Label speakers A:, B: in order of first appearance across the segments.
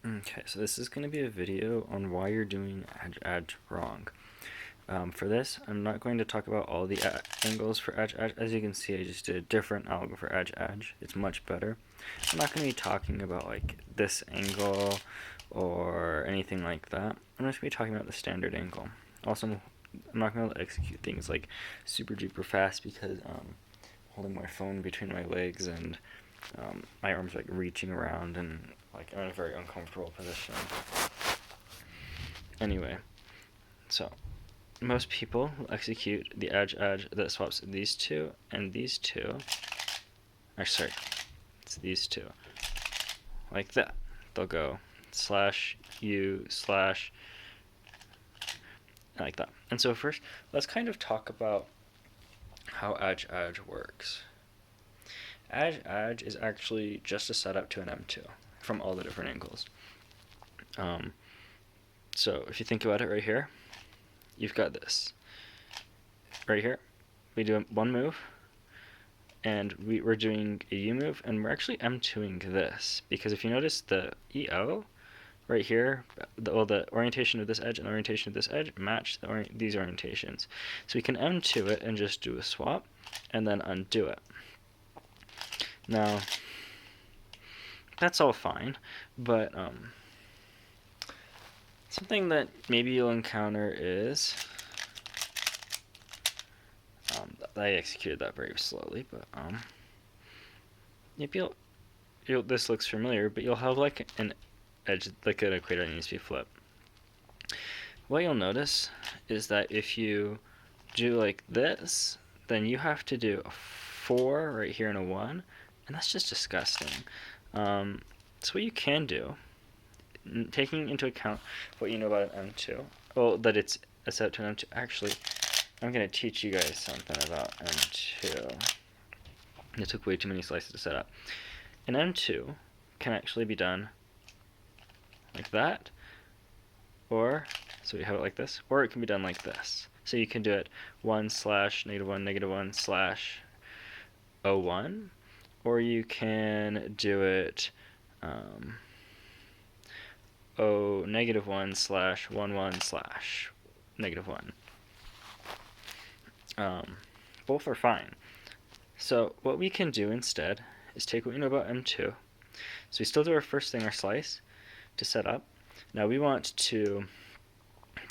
A: Okay, so this is going to be a video on why you're doing adj-adj wrong. For this, I'm not going to talk about all the angles for adj-adj. As you can see, I just did a different algo for adj-adj. It's much better. I'm not going to be talking about like this angle or anything like that. I'm just going to be talking about the standard angle. Also, I'm not going to execute things like super duper fast because I'm holding my phone between my legs and my arms like reaching around and like I'm in a very uncomfortable position. Anyway, so most people will execute the adj-adj that swaps these two and these two. Or sorry, it's these two. Like that. They'll go slash u slash like that. And so first, let's kind of talk about how adj-adj works. Adj-adj is actually just a setup to an M2 from all the different angles. So if you think about it right here, you've got this. Right here, we do one move, and we're doing a U move, and we're actually M2ing this, because if you notice the EO right here, the orientation of this edge and the orientation of this edge match these orientations. So we can M2 it and just do a swap, and then undo it. Now, that's all fine, but something that maybe you'll encounter is, I executed that very slowly, but maybe this looks familiar, but you'll have like an edge, like an equator that needs to be flipped. What you'll notice is that if you do like this, then you have to do a 4 right here and a 1, and that's just disgusting. So what you can do, taking into account what you know about an M2, well, that it's a setup to an M2, actually, I'm going to teach you guys something about M2. It took way too many slices to set up. An M2 can actually be done like that, or, so we have it like this, or it can be done like this. So you can do it 1 slash -1 -1 slash 01, or you can do it -1 slash 1 slash -1. Both are fine. So what we can do instead is take what we know about M2. So we still do our first thing, our slice, to set up. Now we want to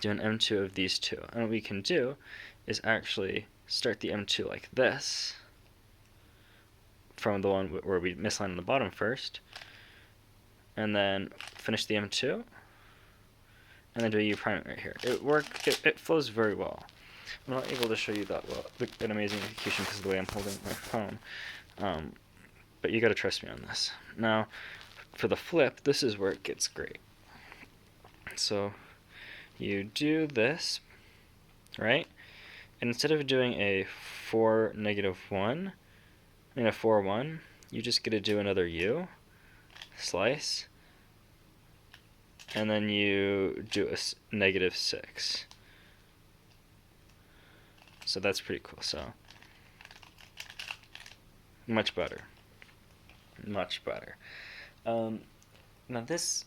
A: do an M2 of these two. And what we can do is actually start the M2 like this, from the one where we misaligned on the bottom first, and then finish the M2, and then do a U prime right here. It flows very well. I'm not able to show you that well, an amazing execution because of the way I'm holding my phone, but you gotta trust me on this. Now, for the flip, this is where it gets great. So you do this, right? And instead of doing a 4 -1, I mean a 4 1, you just get to do another U, slice, and then you do a -6. So that's pretty cool. So much better, much better. Now this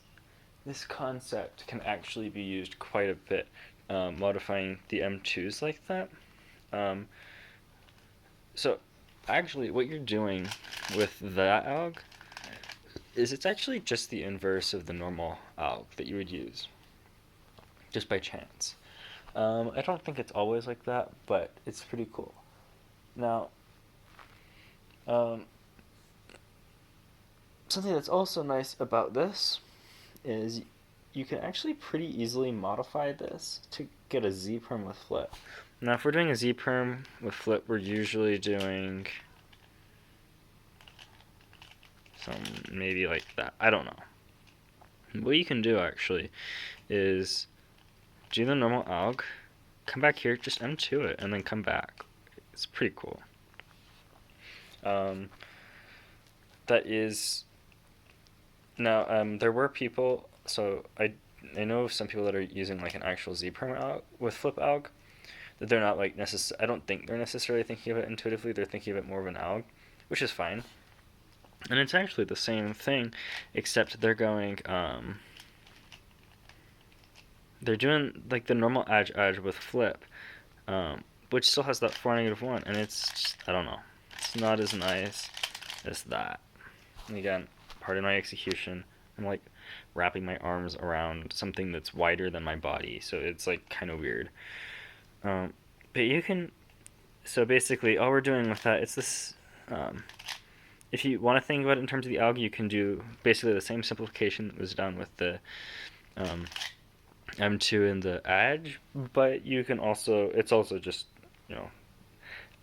A: concept can actually be used quite a bit, modifying the M2s like that. So actually what you're doing with that alg is it's actually just the inverse of the normal alg that you would use, just by chance. I don't think it's always like that, but it's pretty cool. Now, something that's also nice about this is you can actually pretty easily modify this to get a Z perm with flip. Now, if we're doing a Z perm with flip, we're usually doing some maybe like that. I don't know. What you can do actually is do the normal alg, come back here, just M2 it, and then come back. It's pretty cool. That is now. There were people. So I know some people that are using like an actual Z perm alg with flip alg. That they're not like I don't think they're necessarily thinking of it intuitively. They're thinking of it more of an alg, which is fine. And it's actually the same thing, except they're going they're doing like the normal adj-adj with flip, which still has that 4 -1, and it's just, I don't know, it's not as nice as that. And again, pardon my execution, I'm like wrapping my arms around something that's wider than my body, so it's like kind of weird. But you can, so basically all we're doing with that, it's this, if you want to think about it in terms of the alg, you can do basically the same simplification that was done with the M2 and the adj, but you can also, it's also just, you know,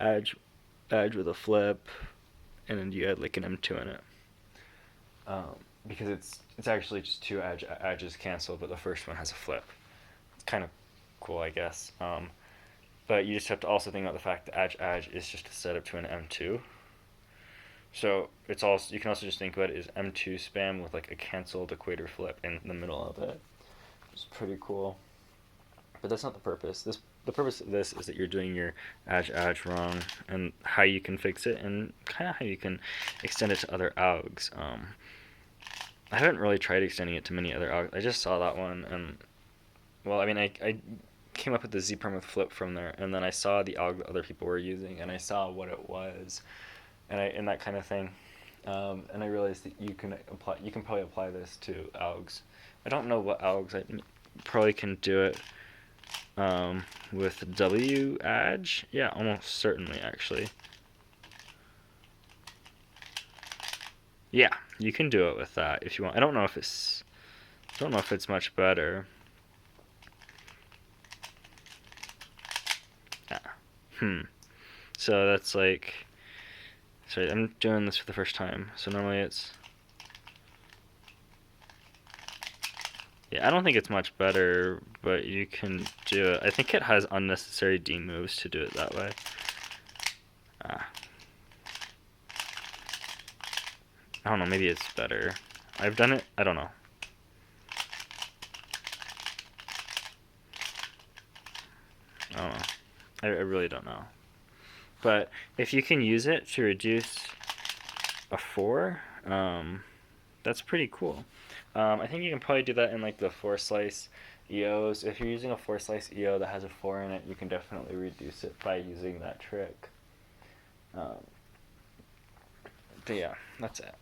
A: adj with a flip, and then you add like an M2 in it. Because it's actually just two adj's cancel, but the first one has a flip. It's kind of cool, I guess. But you just have to also think about the fact that adj is just a setup to an M2. So it's also, you can also just think about it as M2 spam with like a canceled equator flip in the middle of it. It's pretty cool. But that's not the purpose. The purpose of this is that you're doing your adj wrong, and how you can fix it, and kind of how you can extend it to other algs. I haven't really tried extending it to many other algs. I just saw that one, and well, I mean, I came up with the z-prime with flip from there, and then I saw the alg that other people were using, and I saw what it was, and that kind of thing, and I realized that you can probably apply this to algs. I don't know what algs. I probably can do it with w-adj. Yeah, almost certainly actually. Yeah, you can do it with that if you want. I don't know if it's much better. Yeah. So that's like, sorry, I'm doing this for the first time. So normally it's, yeah, I don't think it's much better, but you can do it. I think it has unnecessary D moves to do it that way. I don't know, maybe it's better. I've done it, I don't know. I don't know. I really don't know. But if you can use it to reduce a 4, that's pretty cool. I think you can probably do that in like the 4-slice EOs. If you're using a 4-slice EO that has a 4 in it, you can definitely reduce it by using that trick. But yeah, that's it.